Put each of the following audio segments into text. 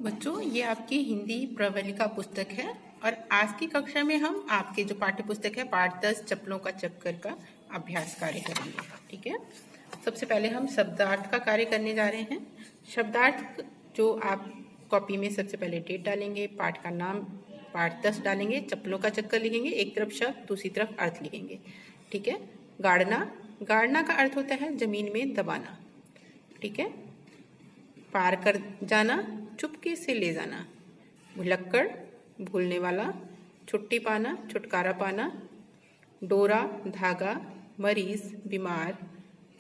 बच्चों, ये आपकी हिंदी प्रवलिका पुस्तक है और आज की कक्षा में हम आपके जो पाठ्य पुस्तक है पाठ 10 चप्पलों का चक्कर का अभ्यास कार्य करेंगे। ठीक है, सबसे पहले हम शब्दार्थ का कार्य करने जा रहे हैं। शब्दार्थ जो आप कॉपी में सबसे पहले डेट डालेंगे, पाठ का नाम पाठ 10 डालेंगे, चप्पलों का चक्कर लिखेंगे, एक तरफ शब्द दूसरी तरफ अर्थ लिखेंगे। ठीक है, गाड़ना, गाड़ना का अर्थ होता है जमीन में दबाना। ठीक है, पार कर जाना, चुपके से ले जाना। भुलक्कड़, भूलने वाला। छुट्टी पाना, छुटकारा पाना। डोरा, धागा। मरीज, बीमार।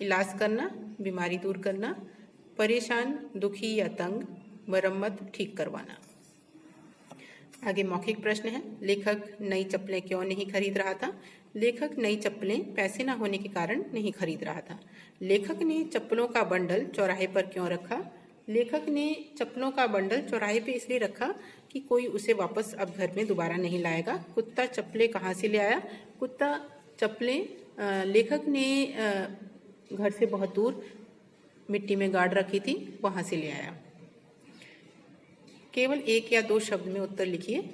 इलाज करना, बीमारी दूर करना। परेशान, दुखी या तंग। मरम्मत, ठीक करवाना। आगे मौखिक प्रश्न है। लेखक नई चप्पलें क्यों नहीं खरीद रहा था? लेखक नई चप्पलें पैसे न होने के कारण नहीं खरीद रहा था। लेखक ने चप्पलों का बंडल चौराहे पर क्यों रखा? लेखक ने चप्पलों का बंडल चौराहे पे इसलिए रखा कि कोई उसे वापस अब घर में दोबारा नहीं लाएगा। कुत्ता चप्पलें कहाँ से ले आया? कुत्ता चप्पलें लेखक ने घर से बहुत दूर मिट्टी में गाड़ रखी थी, वहाँ से ले आया। केवल एक या दो शब्द में उत्तर लिखिए।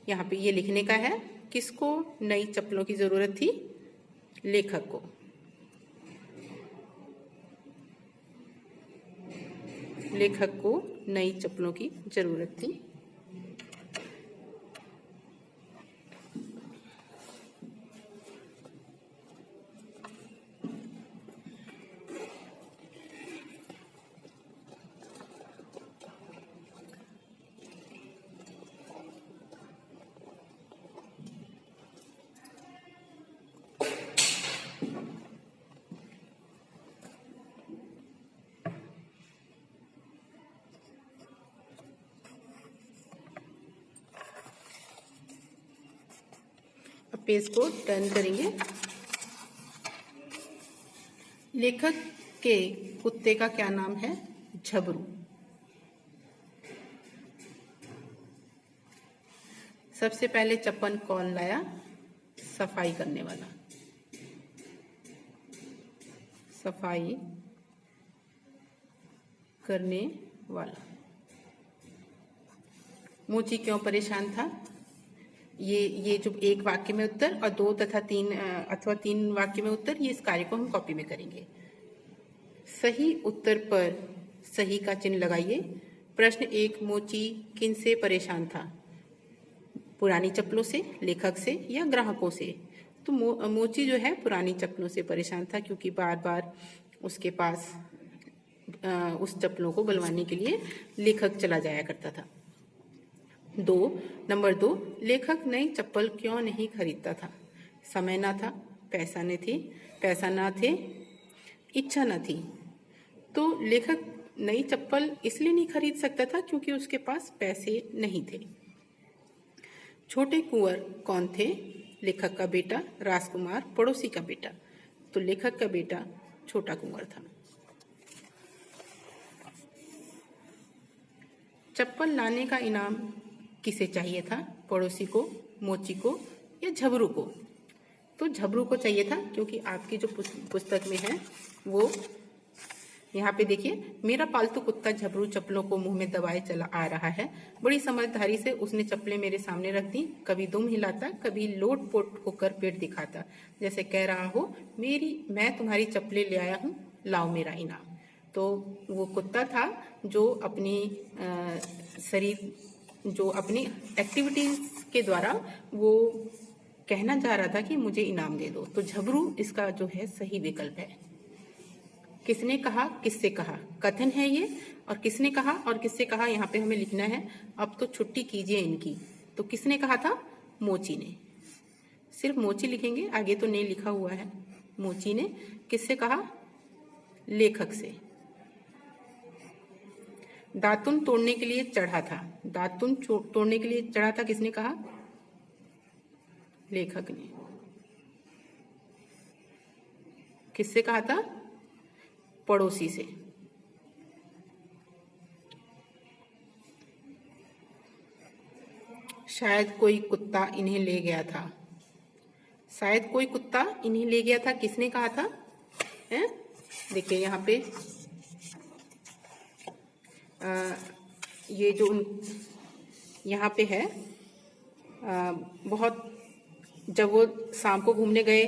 यहाँ पे ये लिखने का है, किसको नई चप्पलों की जरूरत थी? लेखक को। लेखक को नई चप्पलों की जरूरत थी। पेज को टर्न करेंगे। लेखक के कुत्ते का क्या नाम है? झबरू। सबसे पहले चप्पल कौन लाया? सफाई करने वाला। सफाई करने वाला। मोची क्यों परेशान था? ये जो एक वाक्य में उत्तर और दो तथा तीन अथवा तीन वाक्य में उत्तर, ये इस कार्य को हम कॉपी में करेंगे। सही उत्तर पर सही का चिन्ह लगाइए। प्रश्न 1, मोची किन से परेशान था? पुरानी चप्पलों से, लेखक से या ग्राहकों से? तो मोची जो है पुरानी चप्पलों से परेशान था, क्योंकि बार बार उसके पास उस चप्पलों को बुलवाने के लिए लेखक चला जाया करता था। नंबर 2, लेखक नई चप्पल क्यों नहीं खरीदता था? समय ना था, पैसा ना थे, इच्छा न थी। तो लेखक नई चप्पल इसलिए नहीं खरीद सकता था क्योंकि उसके पास पैसे नहीं थे। छोटे कुंवर कौन थे? लेखक का बेटा, राजकुमार, पड़ोसी का बेटा। तो लेखक का बेटा छोटा कुंवर था। चप्पल लाने का इनाम किसे चाहिए था? पड़ोसी को, मोची को या झबरू को? तो झबरू को चाहिए था, क्योंकि आपकी जो पुस्तक में है वो यहाँ पे देखिए, मेरा पालतू कुत्ता झबरू चप्पलों को मुंह में दबाए चला आ रहा है। बड़ी समझदारी से उसने चप्पलें मेरे सामने रख दी। कभी दुम हिलाता, कभी लोट पोट होकर पेट दिखाता, जैसे कह रहा हो मैं तुम्हारी चप्पलें ले आया हूँ, लाओ मेरा इनाम। तो वो कुत्ता था जो अपनी एक्टिविटीज के द्वारा वो कहना चाह रहा था कि मुझे इनाम दे दो। तो झबरू इसका जो है सही विकल्प है। किसने कहा, किससे कहा? कथन है ये, और किसने कहा और किससे कहा यहाँ पे हमें लिखना है। अब तो छुट्टी कीजिए इनकी। तो किसने कहा था? मोची ने। सिर्फ मोची लिखेंगे, आगे तो नहीं लिखा हुआ है। मोची ने। किससे कहा? लेखक से। दातुन तोड़ने के लिए चढ़ा था। दातुन तोड़ने के लिए चढ़ा था, किसने कहा? लेखक ने। किससे कहा था? पड़ोसी से। शायद कोई कुत्ता इन्हें ले गया था। शायद कोई कुत्ता इन्हें ले गया था, किसने कहा था? देखिए यहाँ पे ये जो यहाँ पे है बहुत, जब वो शाम को घूमने गए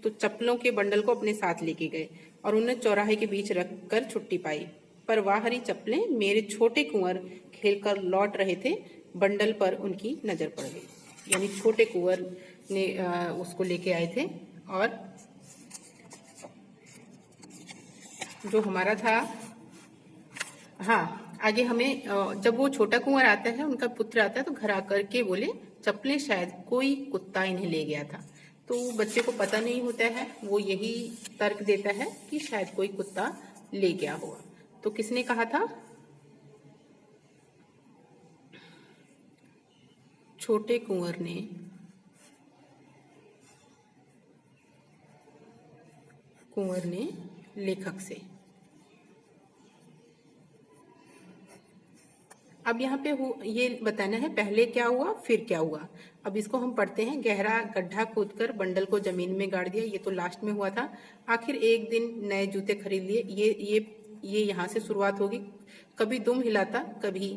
तो चप्पलों के बंडल को अपने साथ लेके गए और उन्हें चौराहे के बीच रखकर छुट्टी पाई। पर वह हरी चप्पलें मेरे छोटे कुंवर खेलकर लौट रहे थे, बंडल पर उनकी नजर पड़ गई। यानी छोटे कुंवर ने उसको लेके आए थे और जो हमारा था, हाँ आगे हमें जब वो छोटा कुंवर आता है, उनका पुत्र आता है तो घर आकर के बोले चप्पलें शायद कोई कुत्ता इन्हें ले गया था। तो बच्चे को पता नहीं होता है, वो यही तर्क देता है कि शायद कोई कुत्ता ले गया होगा। तो किसने कहा था? छोटे कुंवर ने लेखक से। अब यहाँ पे ये बताना है पहले क्या हुआ फिर क्या हुआ। अब इसको हम पढ़ते हैं। गहरा गड्ढा खोदकर बंडल को जमीन में गाड़ दिया, ये तो लास्ट में हुआ था। आखिर एक दिन नए जूते खरीद लिए, ये यहाँ से शुरुआत होगी। कभी दुम हिलाता, कभी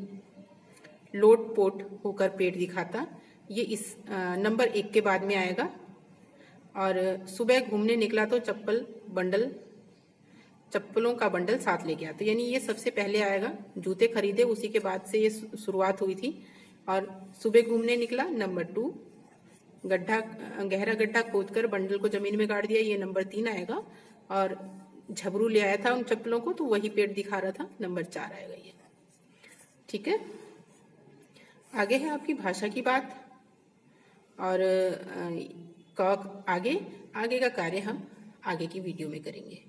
लोट-पोट होकर पेट दिखाता, ये इस नंबर 1 के बाद में आएगा। और सुबह घूमने निकला तो चप्पलों का बंडल साथ ले गया। तो यानी ये सबसे पहले आएगा। जूते खरीदे, उसी के बाद से ये शुरुआत हुई थी। और सुबह घूमने निकला नंबर 2, गहरा गड्ढा खोदकर बंडल को जमीन में गाड़ दिया, ये नंबर 3 आएगा। और झबरू ले आया था उन चप्पलों को, तो वही पेट दिखा रहा था, नंबर 4 आएगा ये। ठीक है, आगे है आपकी भाषा की बात। और आगे का कार्य हम आगे की वीडियो में करेंगे।